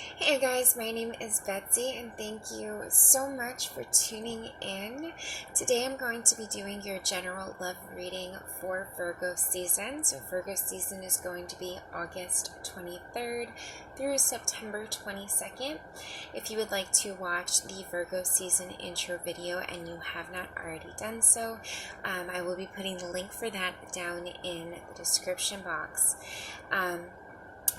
Hey guys, my name is Betsy and thank you so much for tuning in. Today I'm going to be doing your general love reading for Virgo season. So Virgo season is going to be August 23rd through September 22nd. If you would like to watch the Virgo season intro video and you have not already done so, I will be putting the link for that down in the description box.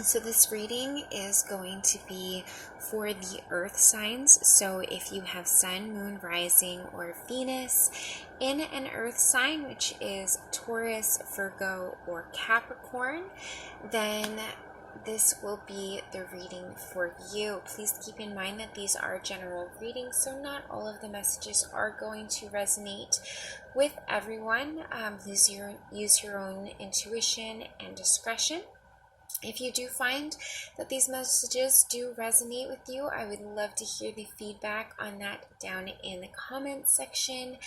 So this reading is going to be for the earth signs. So if you have sun, moon, rising, or Venus in an earth sign, which is Taurus, Virgo, or Capricorn, then this will be the reading for you. Please keep in mind that these are general readings, so not all of the messages are going to resonate with everyone. Please use your own intuition and discretion. If you do find that these messages do resonate with you, I would love to hear the feedback on that down in the comments section.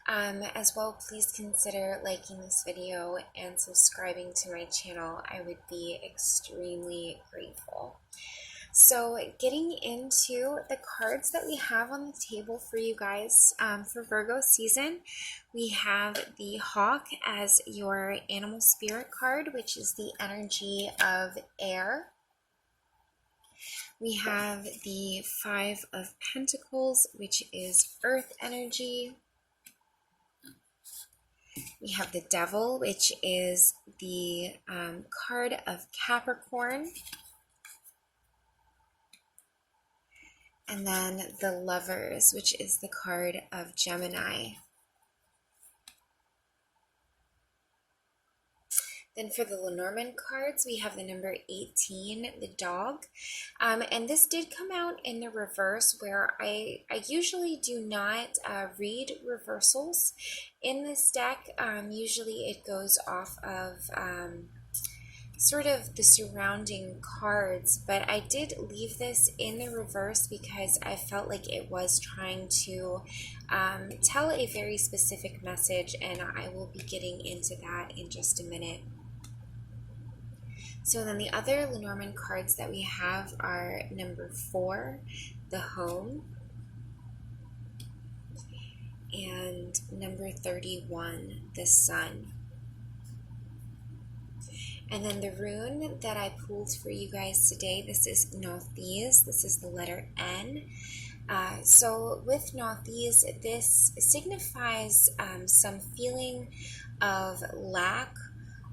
As well, please consider liking this video and subscribing to my channel. I would be extremely grateful. So getting into the cards that we have on the table for you guys for Virgo season, we have the Hawk as your animal spirit card, which is the energy of air. We have the Five of Pentacles, which is earth energy. We have the Devil, which is the card of Capricorn. And then the Lovers, which is the card of Gemini. Then for the Lenormand cards, we have the number 18, the dog. And this did come out in the reverse, where I usually do not read reversals in this deck. Usually it goes off of sort of the surrounding cards, but I did leave this in the reverse because I felt like it was trying to tell a very specific message, and I will be getting into that in just a minute. So then the other Lenormand cards that we have are number 4, the Home, and number 31, the Sun. And then the rune that I pulled for you guys today, this is Northeast. This is the letter N. So with Northeast, this signifies some feeling of lack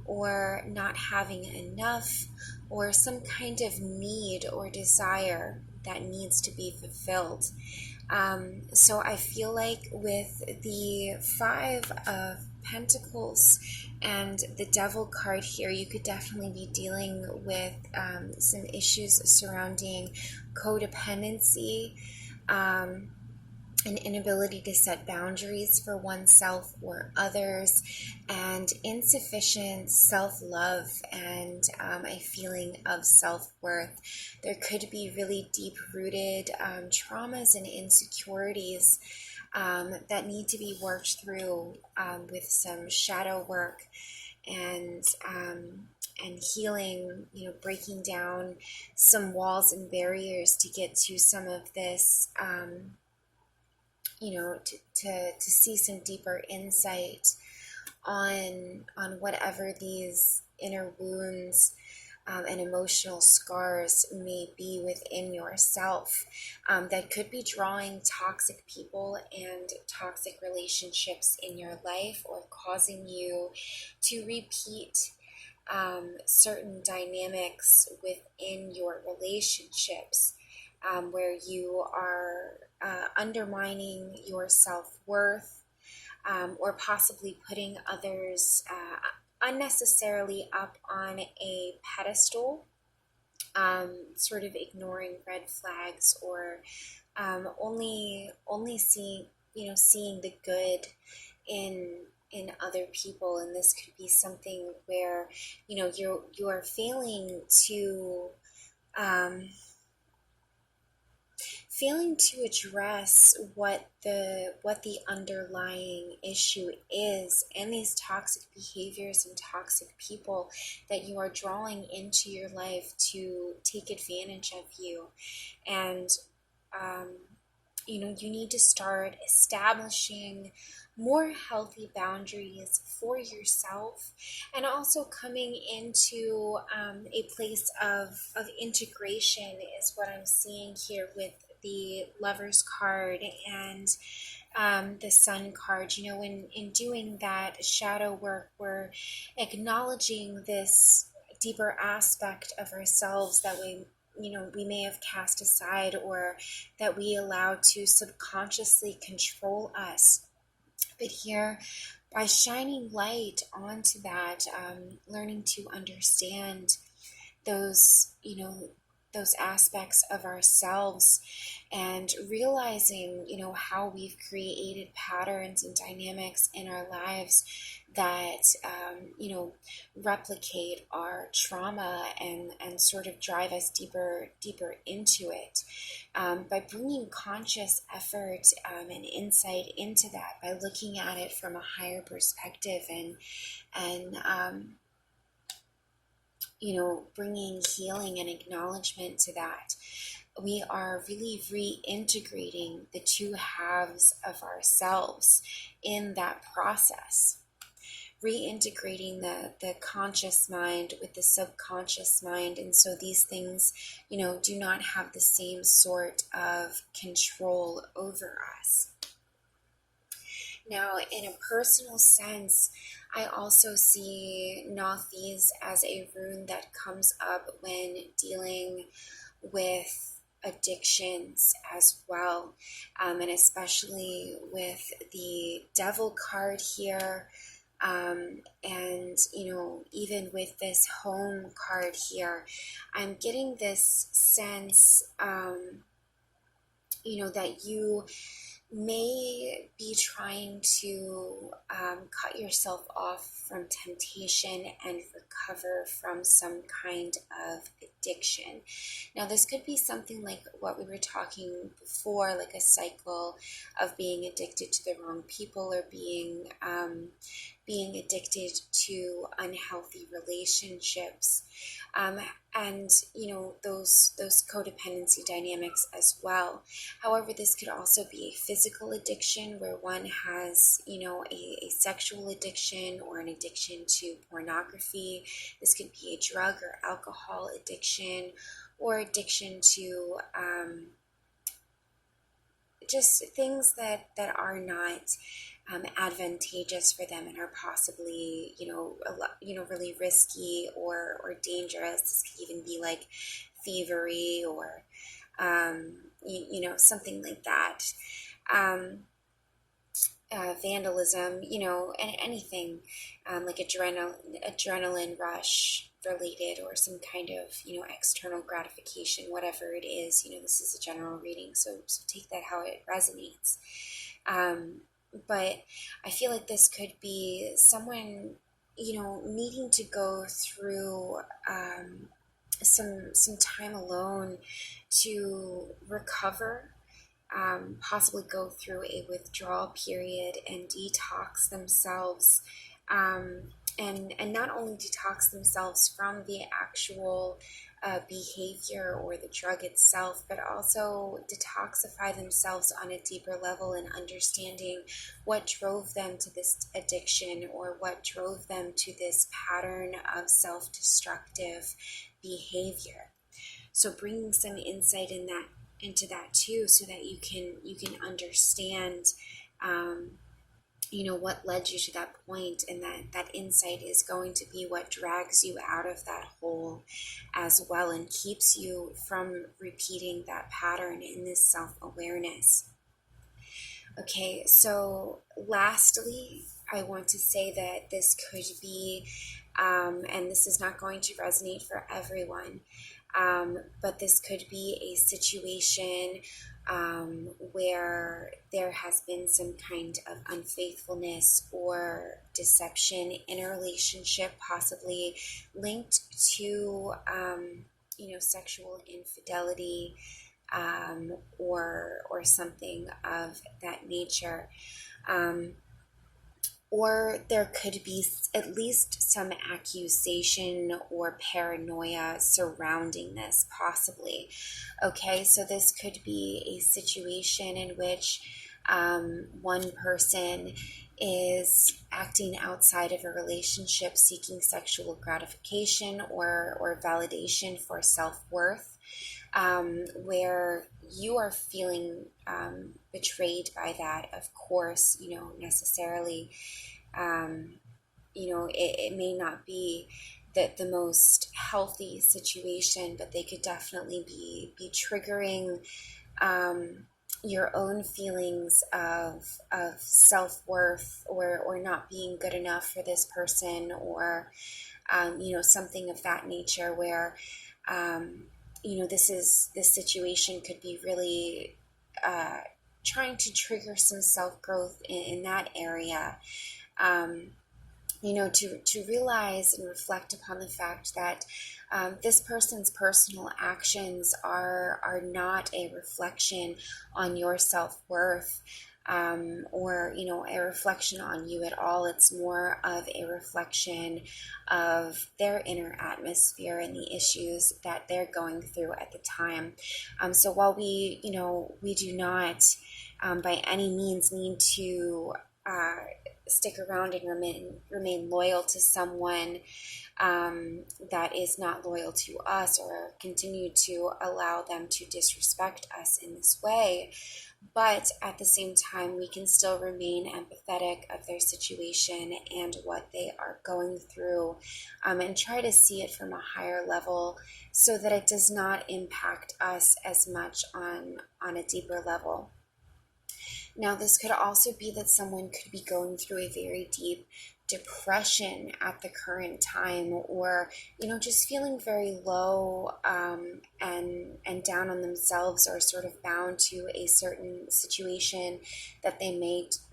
or not having enough, or some kind of need or desire that needs to be fulfilled. So I feel like with the Five of Pentacles and the Devil card here, you could definitely be dealing with some issues surrounding codependency, an inability to set boundaries for oneself or others, and insufficient self-love and a feeling of self-worth. There could be really deep-rooted traumas and insecurities that need to be worked through with some shadow work and healing, breaking down some walls and barriers to get to some of this, to see some deeper insight on whatever these inner wounds and emotional scars may be within yourself, that could be drawing toxic people and toxic relationships in your life, or causing you to repeat certain dynamics within your relationships, where you are undermining your self-worth, or possibly putting others unnecessarily up on a pedestal, sort of ignoring red flags, or only seeing the good in other people. And this could be something where you are failing to failing to address what the underlying issue is, and these toxic behaviors and toxic people that you are drawing into your life to take advantage of you. And you need to start establishing more healthy boundaries for yourself, and also coming into a place of integration is what I'm seeing here with the Lover's card and the Sun card. When in doing that shadow work, we're acknowledging this deeper aspect of ourselves that we may have cast aside, or that we allow to subconsciously control us. But here, by shining light onto that, learning to understand those, those aspects of ourselves, and realizing, how we've created patterns and dynamics in our lives that, replicate our trauma and sort of drive us deeper into it. By bringing conscious effort and insight into that, by looking at it from a higher perspective, and bringing healing and acknowledgement to that, we are really reintegrating the two halves of ourselves in that process. Reintegrating the conscious mind with the subconscious mind. And so these things, do not have the same sort of control over us. Now, in a personal sense, I also see Nathis as a rune that comes up when dealing with addictions as well, and especially with the Devil card here, and even with this Home card here, I'm getting this sense, that you may be trying to cut yourself off from temptation and recover from some kind of addiction. Now, this could be something like what we were talking before, like a cycle of being addicted to the wrong people, or being addicted to unhealthy relationships, and those codependency dynamics as well. However, this could also be a physical addiction, where one has a sexual addiction, or an addiction to pornography. This could be a drug or alcohol addiction, or addiction to just things that are not advantageous for them, and are possibly really risky or dangerous. This could even be like thievery, or something like that. Vandalism, and anything like adrenaline rush related, or some kind of external gratification, whatever it is. This is a general reading, so take that how it resonates. But I feel like this could be someone needing to go through some time alone to recover, possibly go through a withdrawal period and detox themselves, and not only detox themselves from the actual behavior or the drug itself, but also detoxify themselves on a deeper level, and understanding what drove them to this addiction, or what drove them to this pattern of self-destructive behavior. So bringing some insight into that too, so that you can understand what led you to that point, and that insight is going to be what drags you out of that hole as well, and keeps you from repeating that pattern in this self-awareness. Okay, so lastly, I want to say that this could be, and this is not going to resonate for everyone, but this could be a situation where there has been some kind of unfaithfulness or deception in a relationship, possibly linked to, sexual infidelity, or something of that nature. Or there could be at least some accusation or paranoia surrounding this, possibly. Okay, so this could be a situation in which one person is acting outside of a relationship, seeking sexual gratification or validation for self-worth, where you are feeling betrayed by that. Of course, necessarily, it may not be the most healthy situation, but they could definitely be triggering your own feelings of self-worth, or not being good enough for this person, or something of that nature, where this situation could be really trying to trigger some self-growth in that area. To realize and reflect upon the fact that this person's personal actions are not a reflection on your self-worth, or a reflection on you at all. It's more of a reflection of their inner atmosphere and the issues that they're going through at the time. So while we do not by any means need to stick around and remain loyal to someone that is not loyal to us, or continue to allow them to disrespect us in this way. But at the same time, we can still remain empathetic of their situation and what they are going through, and try to see it from a higher level, so that it does not impact us as much on a deeper level. Now, this could also be that someone could be going through a very deep depression at the current time, or just feeling very low, and down on themselves, or sort of bound to a certain situation that they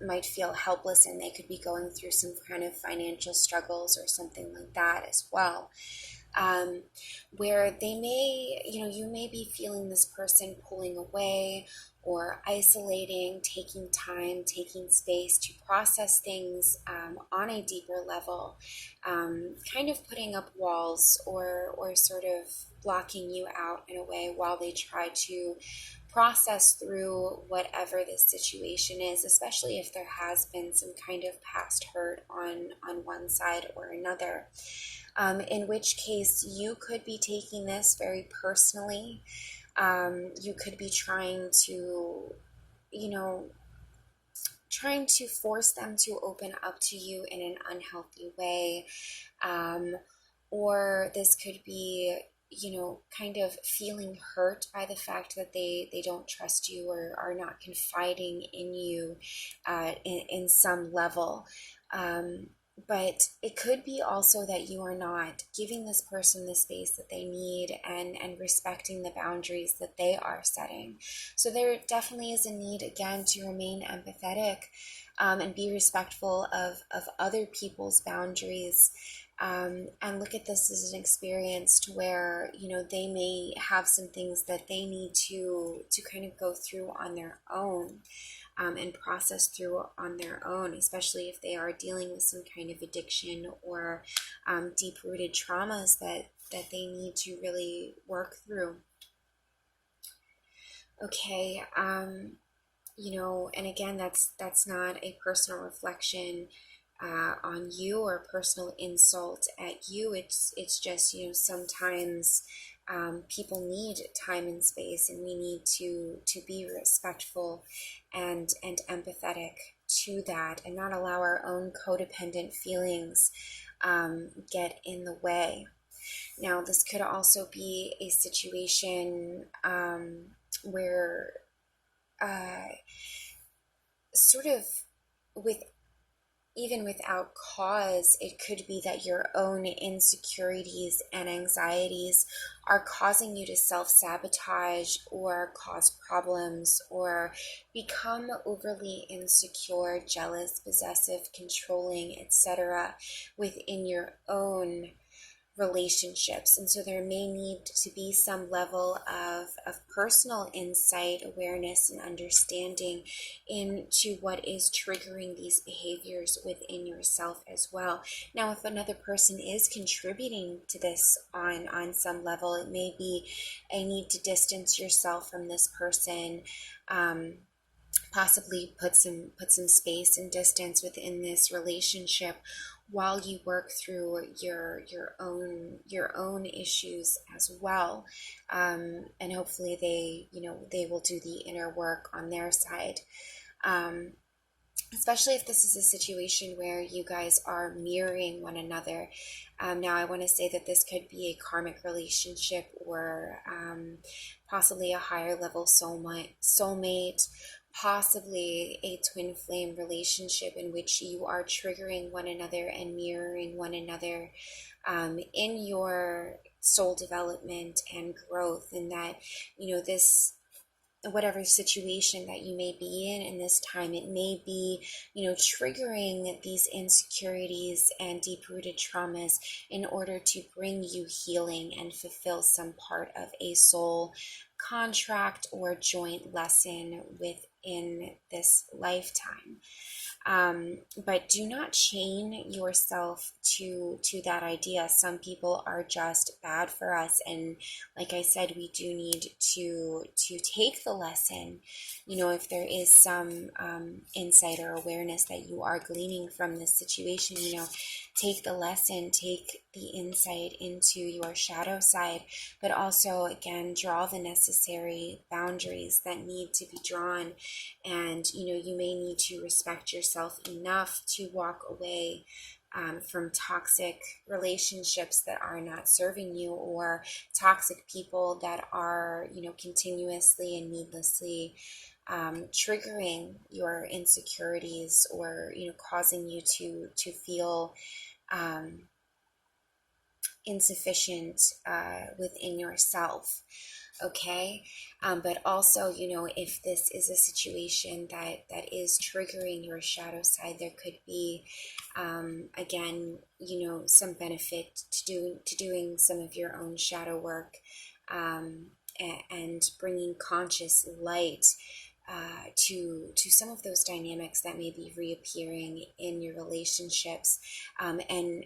might feel helpless in. They could be going through some kind of financial struggles or something like that as well. Where they may, you may be feeling this person pulling away or isolating, taking time, taking space to process things on a deeper level, kind of putting up walls, or sort of blocking you out in a way while they try to process through whatever this situation is, especially if there has been some kind of past hurt on one side or another. In which case you could be taking this very personally. You could be trying to force them to open up to you in an unhealthy way. Or this could be, kind of feeling hurt by the fact that they don't trust you, or are not confiding in you in some level. But it could be also that you are not giving this person the space that they need, and respecting the boundaries that they are setting. So there definitely is a need, again, to remain empathetic, and be respectful of other people's boundaries, and look at this as an experience to where, they may have some things that they need to kind of go through on their own. And process through on their own, especially if they are dealing with some kind of addiction, or deep-rooted traumas that they need to really work through. Okay, and again, that's not a personal reflection on you, or personal insult at you. It's just, sometimes people need time and space, and we need to be respectful and empathetic to that, and not allow our own codependent feelings get in the way. Now, this could also be a situation where sort of even without cause, it could be that your own insecurities and anxieties are causing you to self-sabotage, or cause problems, or become overly insecure, jealous, possessive, controlling, etc. within your own relationships. And so there may need to be some level of personal insight, awareness, and understanding into what is triggering these behaviors within yourself as well. Now, if another person is contributing to this on some level, it may be a need to distance yourself from this person, possibly put some space and distance within this relationship while you work through your own issues as well, and hopefully they will do the inner work on their side, especially if this is a situation where you guys are mirroring one another. Now, I want to say that this could be a karmic relationship, or possibly a higher level soulmate, possibly a twin flame relationship in which you are triggering one another and mirroring one another in your soul development and growth, and that, this, whatever situation that you may be in this time, it may be, triggering these insecurities and deep-rooted traumas in order to bring you healing and fulfill some part of a soul contract or joint lesson within this lifetime. But do not chain yourself to that idea. Some people are just bad for us, and like I said, we do need to take the lesson. If there is some insight or awareness that you are gleaning from this situation, take the lesson, take the insight into your shadow side, but also, again, draw the necessary boundaries that need to be drawn. And, you may need to respect yourself enough to walk away from toxic relationships that are not serving you, or toxic people that are, continuously and needlessly triggering your insecurities, or, causing you to feel insufficient within yourself. Okay, but also, if this is a situation that is triggering your shadow side, there could be, again, some benefit to doing some of your own shadow work, and bringing conscious light to some of those dynamics that may be reappearing in your relationships, and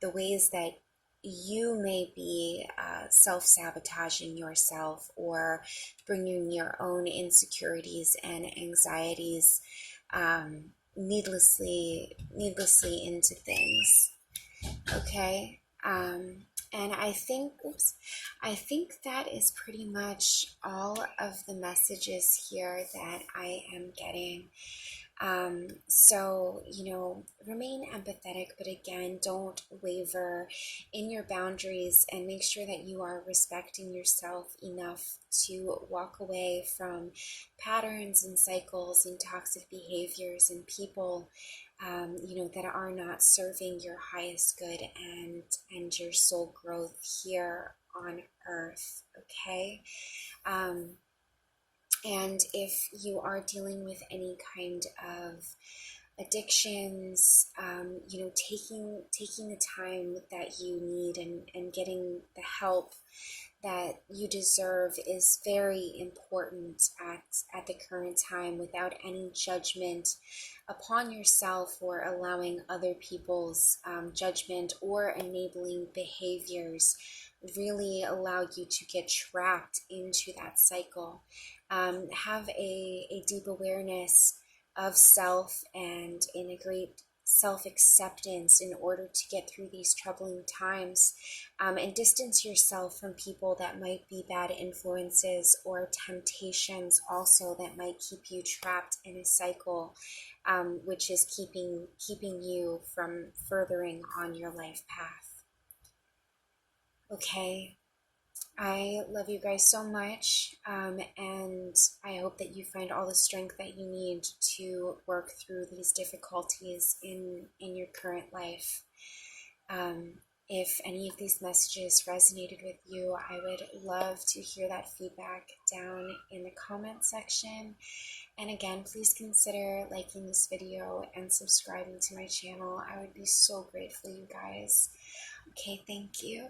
the ways that you may be self-sabotaging yourself, or bringing your own insecurities and anxieties needlessly into things. Okay, and I think that is pretty much all of the messages here that I am getting. So, remain empathetic, but again, don't waver in your boundaries, and make sure that you are respecting yourself enough to walk away from patterns and cycles and toxic behaviors and people, that are not serving your highest good and your soul growth here on earth. Okay. And if you are dealing with any kind of addictions, taking the time that you need, and getting the help that you deserve is very important at the current time, without any judgment upon yourself, or allowing other people's judgment or enabling behaviors really allow you to get trapped into that cycle. Have a deep awareness of self, and in a great self-acceptance in order to get through these troubling times, and distance yourself from people that might be bad influences or temptations also, that might keep you trapped in a cycle, which is keeping you from furthering on your life path. Okay, I love you guys so much, and I hope that you find all the strength that you need to work through these difficulties in your current life. If any of these messages resonated with you, I would love to hear that feedback down in the comment section. And again, please consider liking this video and subscribing to my channel. I would be so grateful, you guys. Okay, thank you.